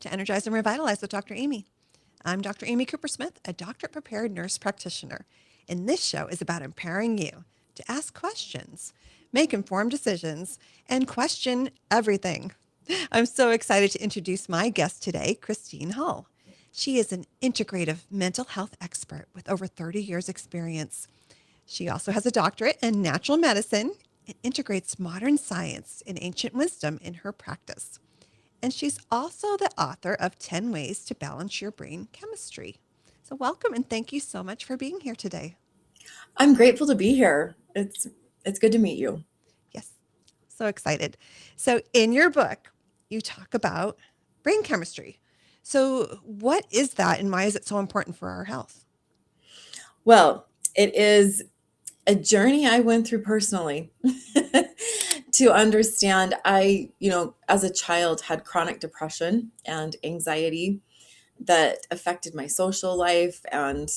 to Energize and Revitalize with Dr. Amy. I'm Dr. Amy Cooper Smith, a doctorate-prepared nurse practitioner, and this show is about empowering you to ask questions, make informed decisions, and question everything. I'm so excited to introduce my guest today, Cristine Hull. She is an integrative mental health expert with over 30 years experience. She also has a doctorate in natural medicine and integrates modern science and ancient wisdom in her practice. And she's also the author of 10 Ways to Balance Your Brain Chemistry. So welcome and thank you so much for being here today. I'm grateful to be here. It's good to meet you. Yes, so excited. So in your book, you talk about brain chemistry. So what is that and why is it so important for our health? Well, it is a journey I went through personally to understand. As a child, had chronic depression and anxiety that affected my social life and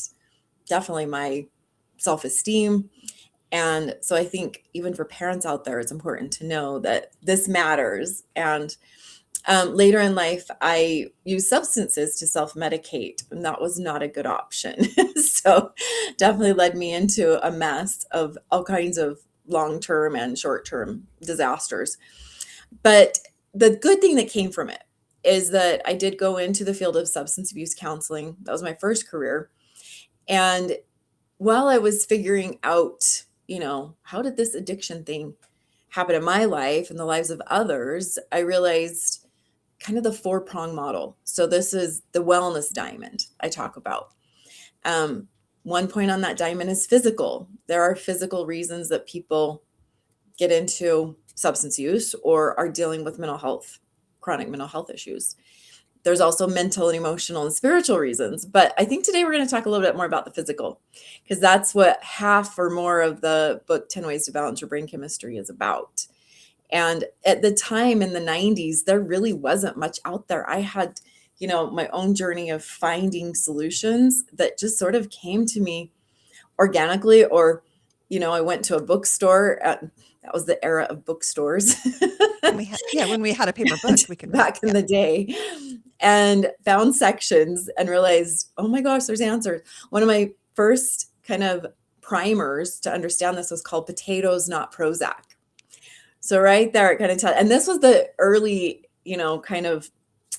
definitely my self-esteem. And so I think even for parents out there, it's important to know that this matters. And later in life, I used substances to self-medicate, and that was not a good option. So definitely led me into a mess of all kinds of long-term and short-term disasters. But the good thing that came from it is that I did go into the field of substance abuse counseling. That was my first career. And while I was figuring out, how did this addiction thing happen in my life and the lives of others, I realized kind of the 4-prong model. So this is the wellness diamond I talk about. One point on that diamond is physical. There are physical reasons that people get into substance use or are dealing with chronic mental health issues. There's also mental and emotional and spiritual reasons. But I think today we're going to talk a little bit more about the physical, because that's what half or more of the book 10 Ways to Balance Your Brain Chemistry is about. And at the time in the 90s, there really wasn't much out there. I had, my own journey of finding solutions that just sort of came to me organically, or, I went to a bookstore. That was the era of bookstores. When we had a paper book, we could back in the day, and found sections and realized, oh my gosh, there's answers. One of my first kind of primers to understand this was called Potatoes, Not Prozac. So right there, it kind of tells, and this was the early, kind of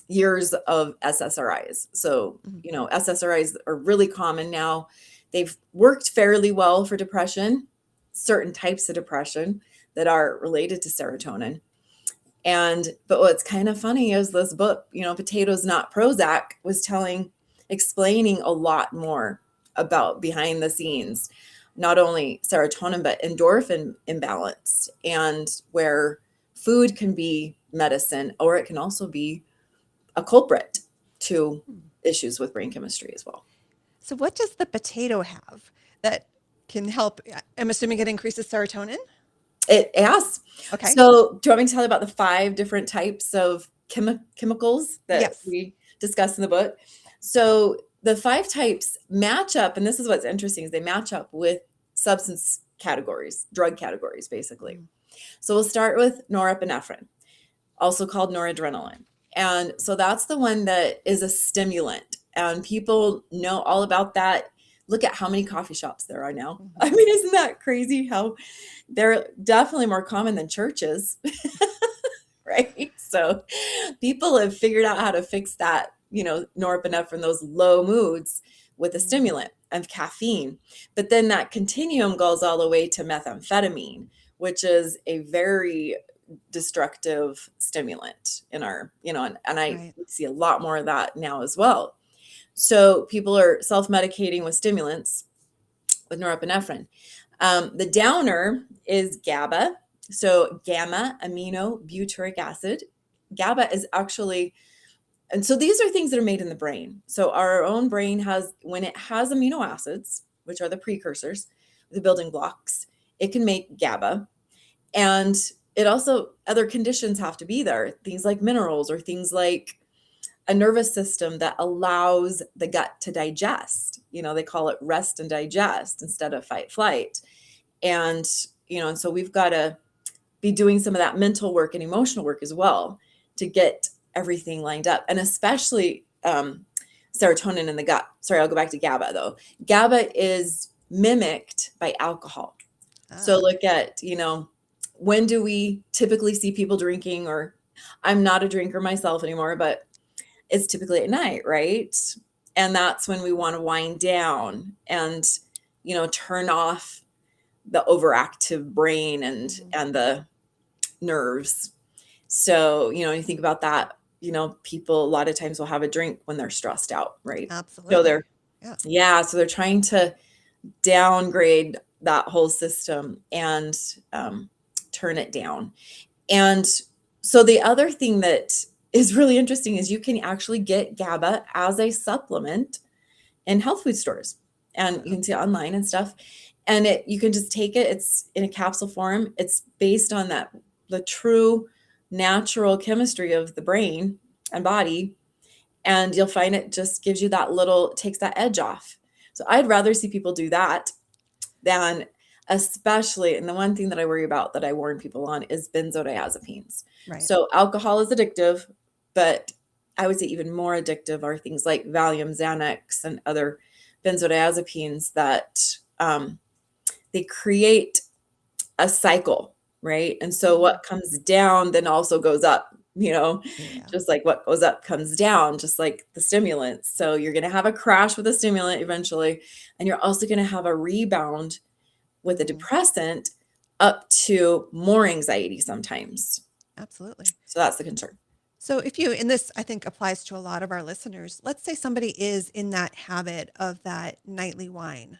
years of SSRIs. So, SSRIs are really common now. They've worked fairly well for depression, certain types of depression that are related to serotonin. But what's kind of funny is this book, Potatoes, Not Prozac, was explaining a lot more about behind the scenes, not only serotonin, but endorphin imbalance, and where food can be medicine, or it can also be a culprit to issues with brain chemistry as well. So what does the potato have that can help? I'm assuming it increases serotonin? It has. Okay. So do you want me to tell you about the 5 different types of chemicals that Yes. we discuss in the book? So the 5 types match up, and this is what's interesting, is they match up with substance categories, drug categories, basically. So we'll start with norepinephrine, also called noradrenaline. And so that's the one that is a stimulant, and people know all about that. Look at how many coffee shops there are now. I mean, isn't that crazy how they're definitely more common than churches, right? So people have figured out how to fix that, norepinephrine, those low moods, with a stimulant of caffeine. But then that continuum goes all the way to methamphetamine, which is a very destructive stimulant in our, and I see a lot more of that now as well. So people are self-medicating with stimulants with norepinephrine. The downer is GABA. So gamma aminobutyric acid. GABA is actually, and so these are things that are made in the brain. So our own brain when it has amino acids, which are the precursors, the building blocks, it can make GABA. And it also, other conditions have to be there. Things like minerals, or things like a nervous system that allows the gut to digest. They call it rest and digest instead of fight flight. And, and so we've got to be doing some of that mental work and emotional work as well to get everything lined up. And especially serotonin in the gut. Sorry, I'll go back to GABA though. GABA is mimicked by alcohol. So look at, when do we typically see people drinking? Or I'm not a drinker myself anymore, but it's typically at night, right? And that's when we want to wind down and, turn off the overactive brain and the nerves. So, you think about that, people a lot of times will have a drink when they're stressed out, right? Absolutely. So they're trying to downgrade that whole system and turn it down. And so the other thing that is really interesting is you can actually get GABA as a supplement in health food stores, and you can see it online and stuff. And you can just take it. It's in a capsule form. It's based on the true natural chemistry of the brain and body. And you'll find it just gives you takes that edge off. So I'd rather see people do that than, especially, and the one thing that I worry about that I warn people on is benzodiazepines. Right. So alcohol is addictive, but I would say even more addictive are things like Valium, Xanax, and other benzodiazepines that they create a cycle, right? And so what comes down then also goes up, just like what goes up comes down, just like the stimulants. So you're going to have a crash with a stimulant eventually, and you're also going to have a rebound with a depressant up to more anxiety sometimes. Absolutely. So that's the concern. So and this I think applies to a lot of our listeners, let's say somebody is in that habit of that nightly wine.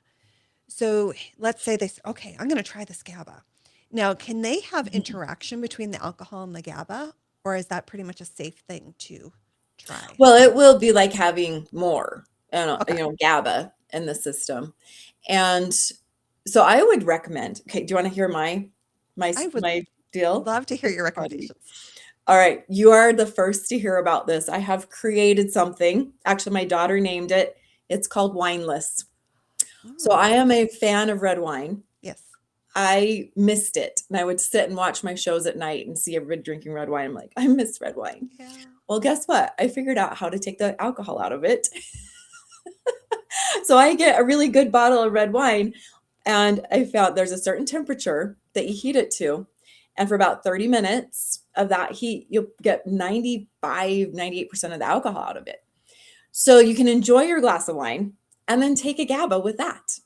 So let's say they say, okay, I'm going to try this GABA. Now, can they have interaction between the alcohol and the GABA, or is that pretty much a safe thing to try? Well, it will be like having more, GABA in the system. And so I would recommend, do you want to hear my deal? Love to hear your recommendations. All right. You are the first to hear about this. I have created something. Actually, my daughter named it. It's called Wineless. So I am a fan of red wine. Yes. I missed it. And I would sit and watch my shows at night and see everybody drinking red wine. I'm like, I miss red wine. Yeah. Well, guess what? I figured out how to take the alcohol out of it. So I get a really good bottle of red wine, and I found there's a certain temperature that you heat it to. And for about 30 minutes of that heat, you'll get 98% of the alcohol out of it. So you can enjoy your glass of wine and then take a GABA with that.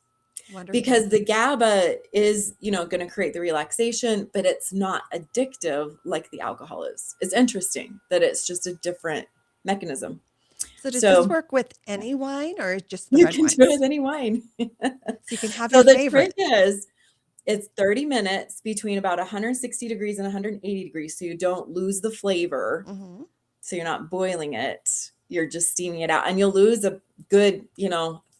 Wonderful. Because the GABA is, going to create the relaxation, but it's not addictive like the alcohol is. It's interesting that it's just a different mechanism. So does this work with any wine or just the red wine? You can do it with any wine. So you can have your favorite. So the trick is, it's 30 minutes between about 160 degrees and 180 degrees. So you don't lose the flavor. Mm-hmm. So you're not boiling it. You're just steaming it out. And you'll lose a good,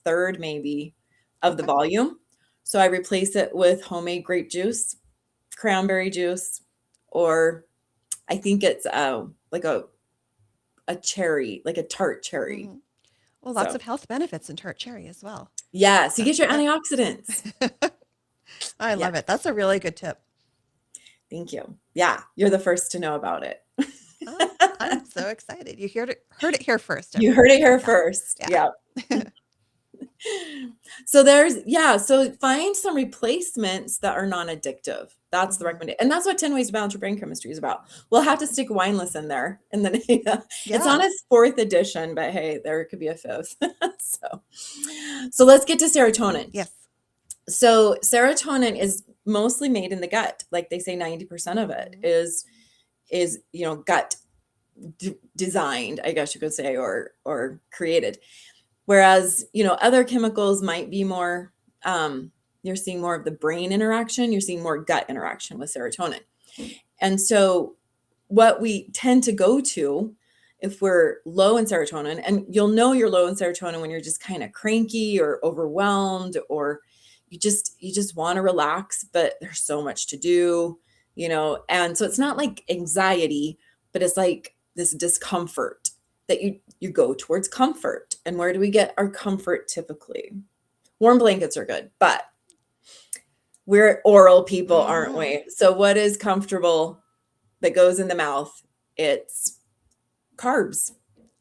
third maybe of the volume. So I replace it with homemade grape juice, cranberry juice, or I think it's like a cherry, like a tart cherry. Mm-hmm. Well, lots of health benefits in tart cherry as well. Yes, you get your antioxidants. I love it. That's a really good tip. Thank you. Yeah, you're the first to know about it. Oh, I'm so excited. You heard it here first. You heard it here first. Yeah. So so find some replacements that are non-addictive. That's the recommendation. And that's what 10 Ways to Balance Your Brain Chemistry is about. We'll have to stick Wineless in there. And then it's on its 4th edition, but hey, there could be a 5th. So let's get to serotonin. Yes. So serotonin is mostly made in the gut. Like they say 90% of it is gut designed, I guess you could say, or created. Whereas, other chemicals might be more, you're seeing more of the brain interaction, you're seeing more gut interaction with serotonin. And so what we tend to go to if we're low in serotonin, and you'll know you're low in serotonin when you're just kind of cranky or overwhelmed, or you just want to relax, but there's so much to do, and so it's not like anxiety, but it's like this discomfort that you go towards comfort. And where do we get our comfort typically? Warm blankets are good, but we're oral people, aren't we? So what is comfortable that goes in the mouth? It's carbs.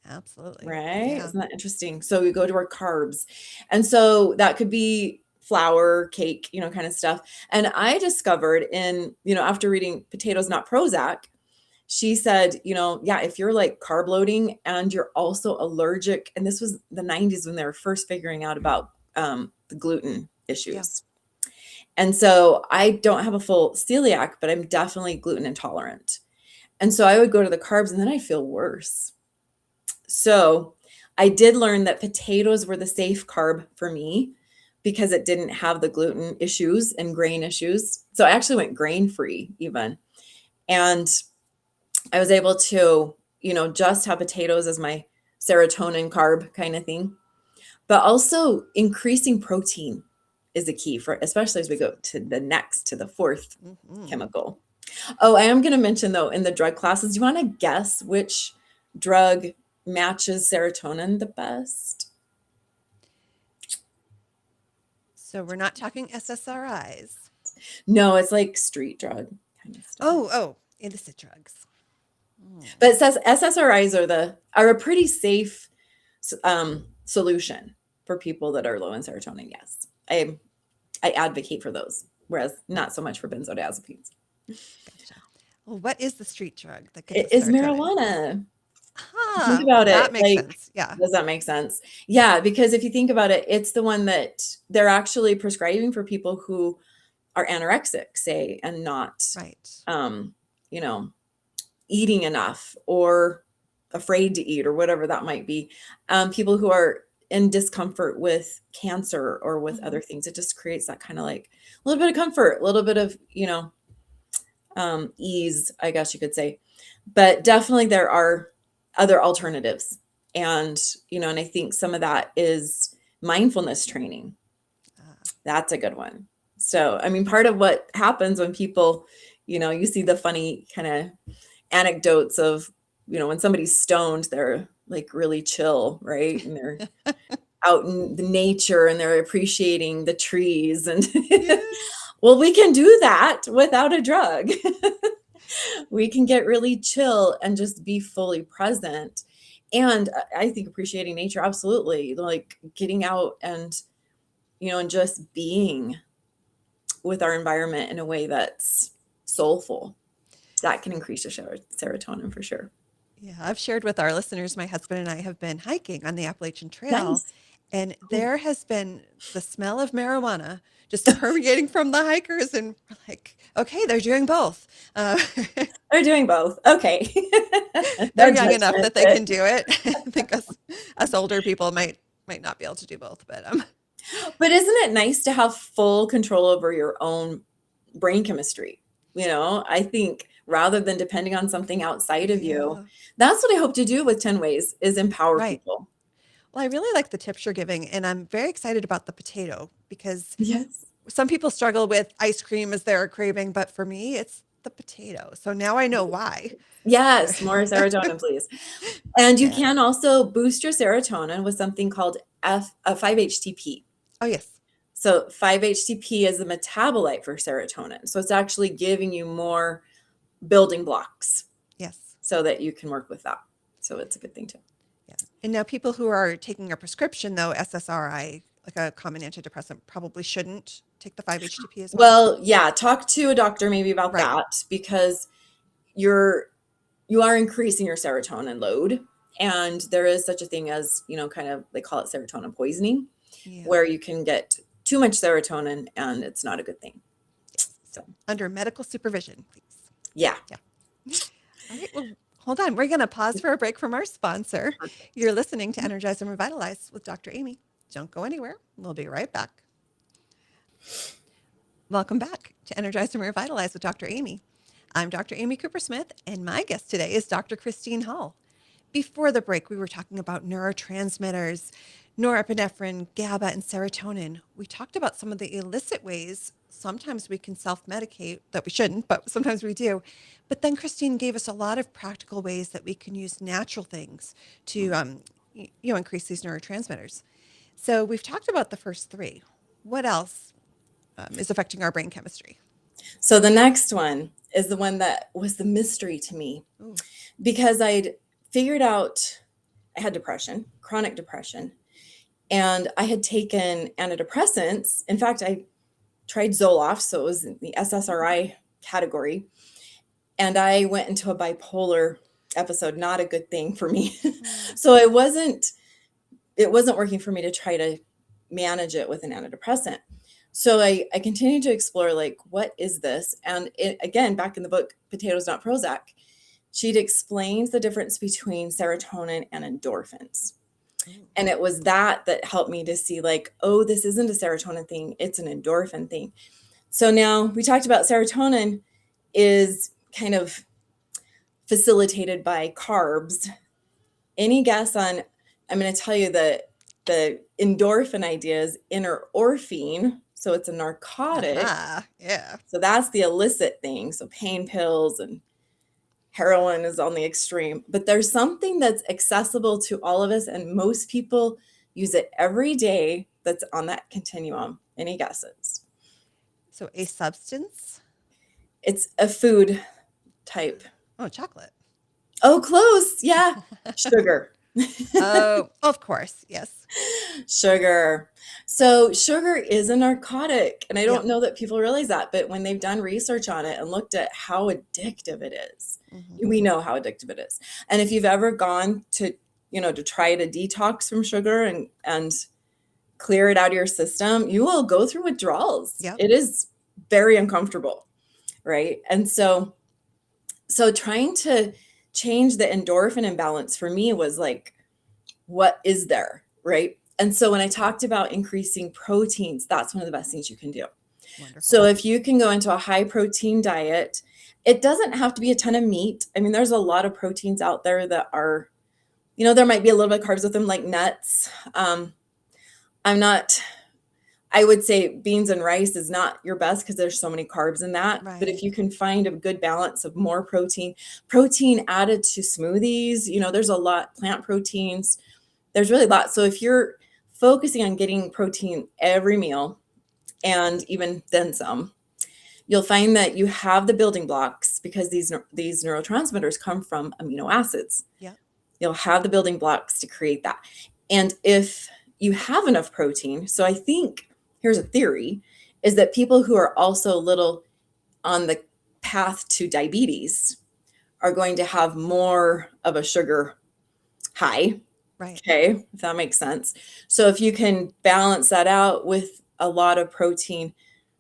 Absolutely. Right? Yeah. Isn't that interesting? So we go to our carbs. And so that could be flour, cake, kind of stuff. And I discovered after reading Potatoes Not Prozac, she said, yeah, if you're like carb loading and you're also allergic, and this was the 90s when they were first figuring out about the gluten Yeah. issues. And so I don't have a full celiac, but I'm definitely gluten intolerant. And so I would go to the carbs and then I feel worse. So I did learn that potatoes were the safe carb for me because it didn't have the gluten issues and grain issues. So I actually went grain free even. And I was able to, just have potatoes as my serotonin carb kind of thing. But also increasing protein is a key for, especially as we go to the fourth chemical. Oh, I am going to mention though, in the drug classes, do you want to guess which drug matches serotonin the best? So we're not talking SSRIs. No, it's like street drug kind of stuff. Oh, illicit drugs. But it says SSRIs are a pretty safe solution for people that are low in serotonin. Yes, I advocate for those, whereas not so much for benzodiazepines. Gotcha. Well, what is the street drug that It gives us is serotonin? marijuana. Think about That it. makes Like, sense. Yeah. does that make sense? Yeah, because if you think about it, it's the one that they're actually prescribing for people who are anorexic, say, and not, Right. eating enough or afraid to eat or whatever that might be. People who are in discomfort with cancer or with other things, it just creates that kind of like a little bit of comfort, a little bit of, ease, I guess you could say. But definitely there are other alternatives. And, and I think some of that is mindfulness training. That's a good one. So, I mean, part of what happens when people, you see the funny kind of anecdotes of, when somebody's stoned, they're like really chill, right? And they're out in the nature and they're appreciating the trees. And well, we can do that without a drug. We can get really chill and just be fully present. And I think appreciating nature, absolutely, like getting out and, and just being with our environment in a way that's soulful. That can increase your serotonin for sure. Yeah, I've shared with our listeners, my husband and I have been hiking on the Appalachian Trail, Nice. and there has been the smell of marijuana just permeating from the hikers, and we're like, okay, they're doing both. They're doing both. Okay. They're No young enough judgment. that they can do it. I think us older people might not be able to do both, but But isn't it nice to have full control over your own brain chemistry? I think rather than depending on something outside of you, that's what I hope to do with 10 Ways is empower Right. people. Well, I really like the tips you're giving, and I'm very excited about the potato because Yes. some people struggle with ice cream as their craving, but for me, it's the potato. So now I know why. Yes, more serotonin, please. And you Yeah. can also boost your serotonin with something called 5-HTP. Oh, yes. So 5-HTP is the metabolite for serotonin. So it's actually giving you more building blocks. Yes. So that you can work with that. So it's a good thing too. Yeah. And now people who are taking a prescription, though, SSRI, like a common antidepressant, probably shouldn't take the 5-HTP as well. Well, yeah, talk to a doctor maybe about that because you are increasing your serotonin load. And there is such a thing as, kind of, they call it serotonin poisoning, where you can get too much serotonin and it's not a good thing. So under medical supervision, please. Yeah. All right. Well, hold on. We're going to pause for a break from our sponsor. You're listening to Energize and Revitalize with Dr. Amy. Don't go anywhere. We'll be right back. Welcome back to Energize and Revitalize with Dr. Amy. I'm Dr. Amy Cooper-Smith, and my guest today is Dr. Cristine Hull. Before the break, we were talking about neurotransmitters, norepinephrine, GABA, and serotonin. We talked about some of the illicit ways sometimes we can self-medicate, that we shouldn't, but sometimes we do. But then Cristine gave us a lot of practical ways that we can use natural things to increase these neurotransmitters. So we've talked about the first three. What else is affecting our brain chemistry? So the next one is the one that was the mystery to me because I'd figured out I had depression, chronic depression, and I had taken antidepressants. In fact, I tried Zoloft, so it was in the SSRI category, and I went into a bipolar episode, not a good thing for me. Mm. So it wasn't working for me to try to manage it with an antidepressant. So I continued to explore, like, what is this? And again, back in the book, Potatoes Not Prozac, she'd explained the difference between serotonin and endorphins. Ooh. And it was that helped me to see, like, oh, this isn't a serotonin thing, it's an endorphin thing. So now we talked about serotonin is kind of facilitated by carbs. Any guess on, I'm going to tell you that the endorphin idea is interorphine. So it's a narcotic. Yeah. So that's the illicit thing. So pain pills and heroin is on the extreme. But there's something that's accessible to all of us, and most people use it every day that's on that continuum. Any guesses? So a substance? It's a food type. Oh, chocolate. Oh, close. Yeah. Sugar. Oh, of course. Yes. Sugar. So sugar is a narcotic. And I don't Yep. know that people realize that, but when they've done research on it and looked at how addictive it is, Mhm. we know how addictive it is. And if you've ever gone to try to detox from sugar and clear it out of your system, you will go through withdrawals. Yep. It is very uncomfortable, right? And so trying to change the endorphin imbalance for me was like, what is there, right? And so when I talked about increasing proteins, that's one of the best things you can do. Wonderful. So if you can go into a high protein diet, it doesn't have to be a ton of meat. I mean, there's a lot of proteins out there that are, there might be a little bit of carbs with them, like nuts. I would say beans and rice is not your best because there's so many carbs in that. Right. But if you can find a good balance of more protein added to smoothies, there's a lot, plant proteins, there's really a lot. So if you're focusing on getting protein every meal and even then some, you'll find that you have the building blocks because these neurotransmitters come from amino acids. Yeah. You'll have the building blocks to create that. And if you have enough protein, so I think here's a theory, is that people who are also a little on the path to diabetes are going to have more of a sugar high. Right. Okay, if that makes sense. So if you can balance that out with a lot of protein.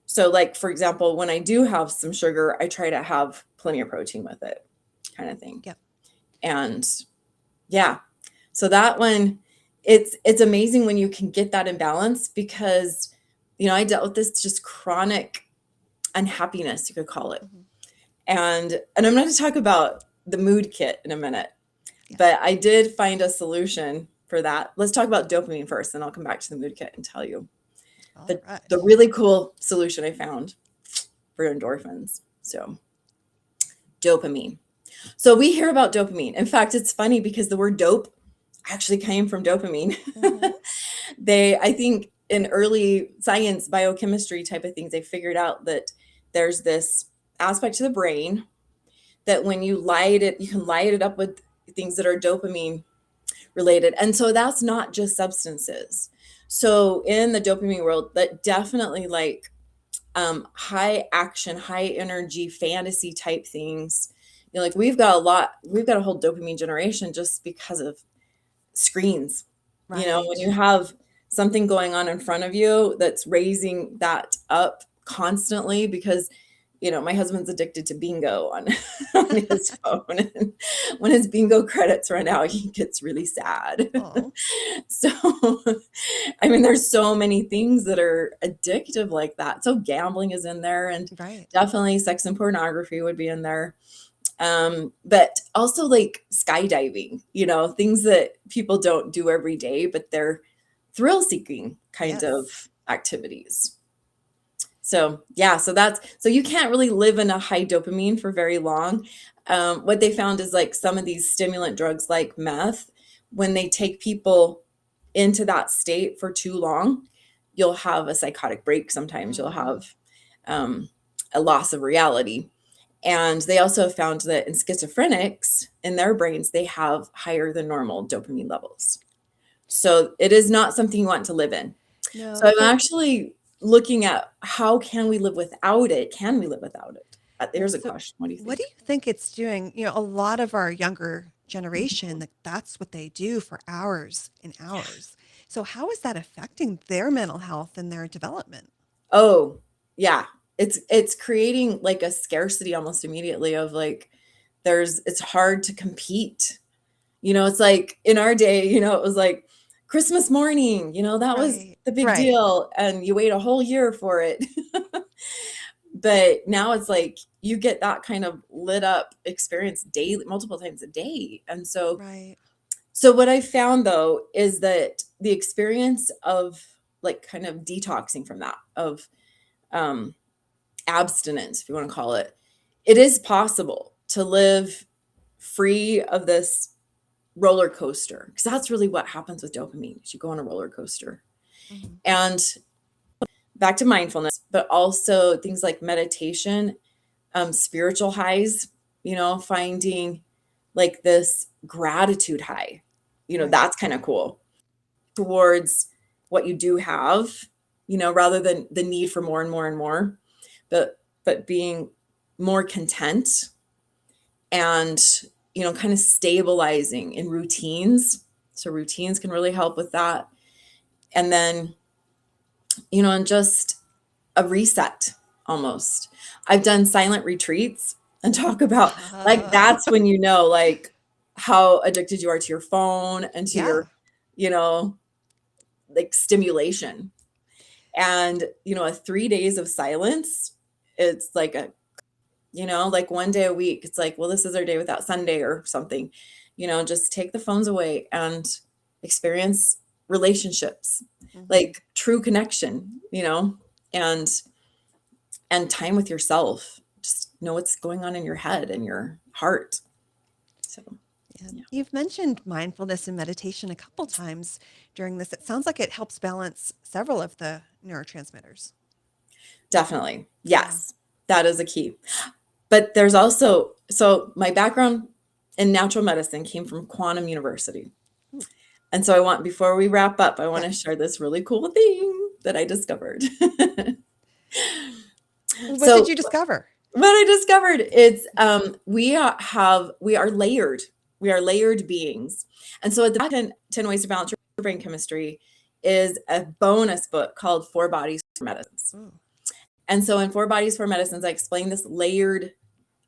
So like, for example, when I do have some sugar, I try to have plenty of protein with it, kind of thing. Yep. And yeah, so that one, it's amazing when you can get that in balance because, I dealt with this just chronic unhappiness, you could call it. Mhm. And I'm going to talk about the mood kit in a minute, Yeah. but I did find a solution for that. Let's talk about dopamine first, and I'll come back to the mood kit and tell you All the right. really cool solution I found for endorphins. So dopamine. So we hear about dopamine. In fact, it's funny because the word dope actually came from dopamine. Mhm. I think in early science, biochemistry type of things, they figured out that there's this aspect to the brain that when you light it, you can light it up with things that are dopamine related. And so that's not just substances. So in the dopamine world, that definitely like high action, high energy, fantasy type things. Like we've got a whole dopamine generation just because of screens. When Right. you have something going on in front of you that's raising that up constantly because my husband's addicted to bingo on his phone, and when his bingo credits run out, he gets really sad. Oh. So I mean, there's so many things that are addictive like that. So gambling is in there, and Right. definitely sex and pornography would be in there. But also like skydiving, things that people don't do every day, but they're thrill seeking kind Yes. of activities. So yeah, so you can't really live in a high dopamine for very long. What they found is like some of these stimulant drugs like meth, when they take people into that state for too long, you'll have a psychotic break. Sometimes you'll have a loss of reality. And they also have found that in schizophrenics, in their brains, they have higher than normal dopamine levels. So it is not something you want to live in. No. So I'm actually looking at how can we live without it? Can we live without it? There's a question. What do you think? What do you think it's doing? A lot of our younger generation, that's what they do for hours and hours. So how is that affecting their mental health and their development? Oh, yeah. It's creating like a scarcity almost immediately of like it's hard to compete. It's like in our day, it was like Christmas morning, that was Right. the big Right. deal, and you wait a whole year for it. But now it's like you get that kind of lit up experience daily, multiple times a day. And so Right. so what I found though is that the experience of like kind of detoxing from that, of abstinence, if you want to call it, it is possible to live free of this roller coaster, because that's really what happens with dopamine. You go on a roller coaster. Mm-hmm. And back to mindfulness, but also things like meditation, spiritual highs, finding like this gratitude high, Right. that's kind of cool towards what you do have, rather than the need for more and more and more, but being more content and, kind of stabilizing in routines. So routines can really help with that. And then, and just a reset almost. I've done silent retreats and talk about like, that's when like how addicted you are to your phone and to your, like stimulation. And, a 3 days of silence, it's like like one day a week, it's like, well, this is our day without Sunday or something, just take the phones away and experience relationships, like true connection, and time with yourself. Just know what's going on in your head and your heart. So yeah. You've mentioned mindfulness and meditation a couple times during this. It sounds like it helps balance several of the neurotransmitters. Definitely. Yes, that is a key. But there's also, so my background in natural medicine came from Quantum University. And so before we wrap up, I want to share this really cool thing that I discovered. What did you discover? What I discovered is we are layered. We are layered beings. And so at the 10 Ways to Balance Your Brain Chemistry is a bonus book called 4 Bodies, 4 Medicines. And so in 4 Bodies, 4 Medicines, I explain this layered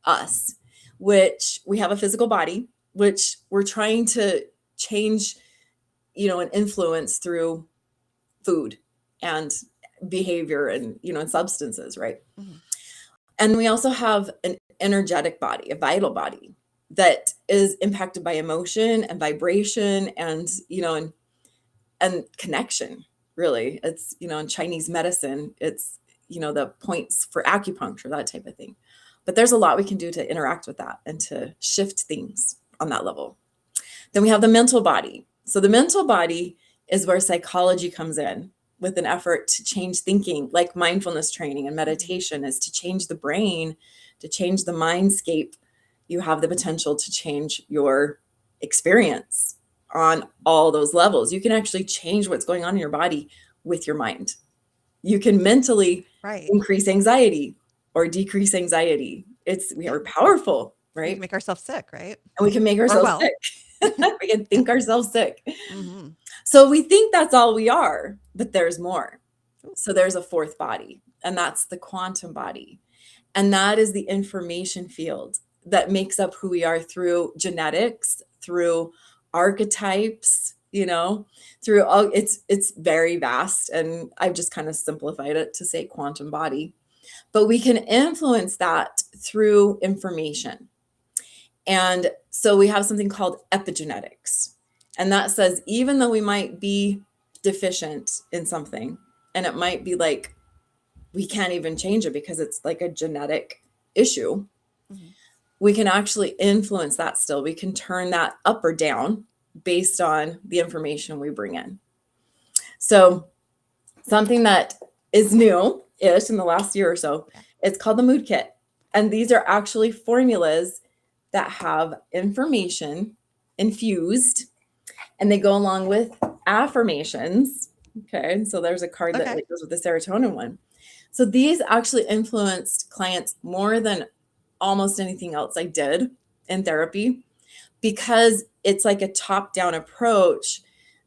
us, which we have a physical body, which we're trying to change, and influence through food and behavior and, and substances, right? Mm-hmm. And we also have an energetic body, a vital body that is impacted by emotion and vibration and, and connection, really. It's, in Chinese medicine, it's, the points for acupuncture, that type of thing. But there's a lot we can do to interact with that and to shift things on that level. Then we have the mental body. So the mental body is where psychology comes in, with an effort to change thinking, like mindfulness training and meditation is to change the brain, to change the mindscape. You have the potential to change your experience on all those levels. You can actually change what's going on in your body with your mind. You can mentally increase anxiety or decrease anxiety. We are powerful, right? We can make ourselves sick, right? And we can make ourselves sick. We can think ourselves sick. Mm-hmm. So we think that's all we are, but there's more. So there's a 4th body, and that's the quantum body. And that is the information field that makes up who we are through genetics, through archetypes, through all, it's very vast. And I've just kind of simplified it to say quantum body, but we can influence that through information. And so we have something called epigenetics. And that says, even though we might be deficient in something, and it might be like, we can't even change it because it's like a genetic issue, we can actually influence that still. We can turn that up or down based on the information we bring in. So something that is new-ish in the last year or so, it's called the mood kit. And these are actually formulas that have information infused, and they go along with affirmations. Okay, so there's a card that Okay. goes with the serotonin one. So these actually influenced clients more than almost anything else I did in therapy, because it's like a top-down approach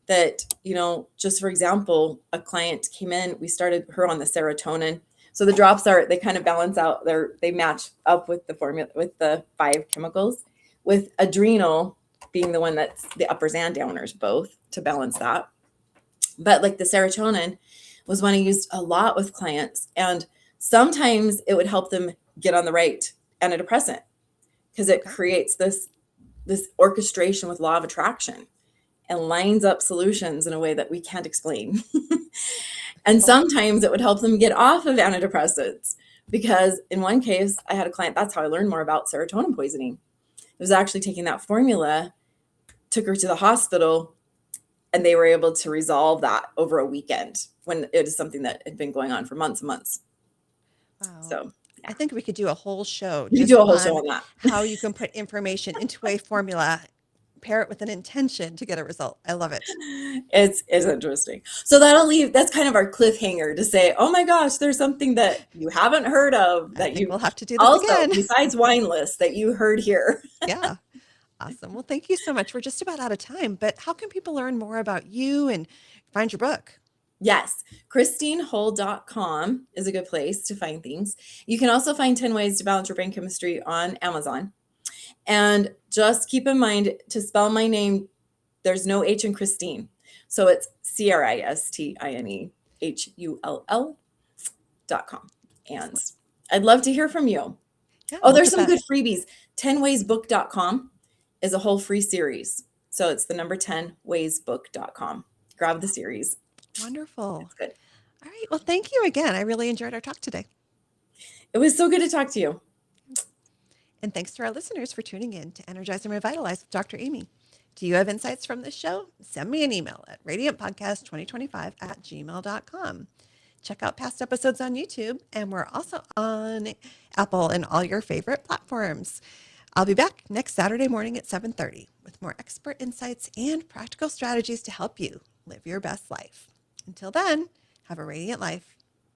that, just for example, a client came in, we started her on the serotonin. So the drops they kind of balance out, they match up with the formula, with the 5 chemicals, with adrenal being the one that's the uppers and downers both to balance that. But like the serotonin was one I used a lot with clients. And sometimes it would help them get on the right antidepressant, because it creates this orchestration with law of attraction and lines up solutions in a way that we can't explain. And sometimes it would help them get off of antidepressants, because in one case, I had a client, that's how I learned more about serotonin poisoning. It was actually taking that formula, took her to the hospital, and they were able to resolve that over a weekend, when it is something that had been going on for months and months. Wow. So I think we could do a whole show we just do a whole show on on that. how you can put information into a formula, pair it with an intention to get a result. I love it. It's interesting. So that's kind of our cliffhanger to say, oh my gosh, there's something that you haven't heard of I that think you we'll have to do this also, again. besides wine lists, that you heard here. Yeah. Awesome. Well, thank you so much. We're just about out of time, but how can people learn more about you and find your book? Yes, CristineHull.com is a good place to find things. You can also find 10 Ways to Balance Your Brain Chemistry on Amazon. And just keep in mind to spell my name, there's no H in Cristine. So it's CristineHull.com. And I'd love to hear from you. Yeah, Oh, we'll there's put some that. good freebies. 10waysbook.com is a whole free series. So it's the number 10waysbook.com. Grab the series. Wonderful. It's good. All right. Well, thank you again. I really enjoyed our talk today. It was so good to talk to you. And thanks to our listeners for tuning in to Energize and Revitalize with Dr. Amy. Do you have insights from this show? Send me an email at radiantpodcast2025@gmail.com. Check out past episodes on YouTube, and we're also on Apple and all your favorite platforms. I'll be back next Saturday morning at 7:30 with more expert insights and practical strategies to help you live your best life. Until then, have a radiant life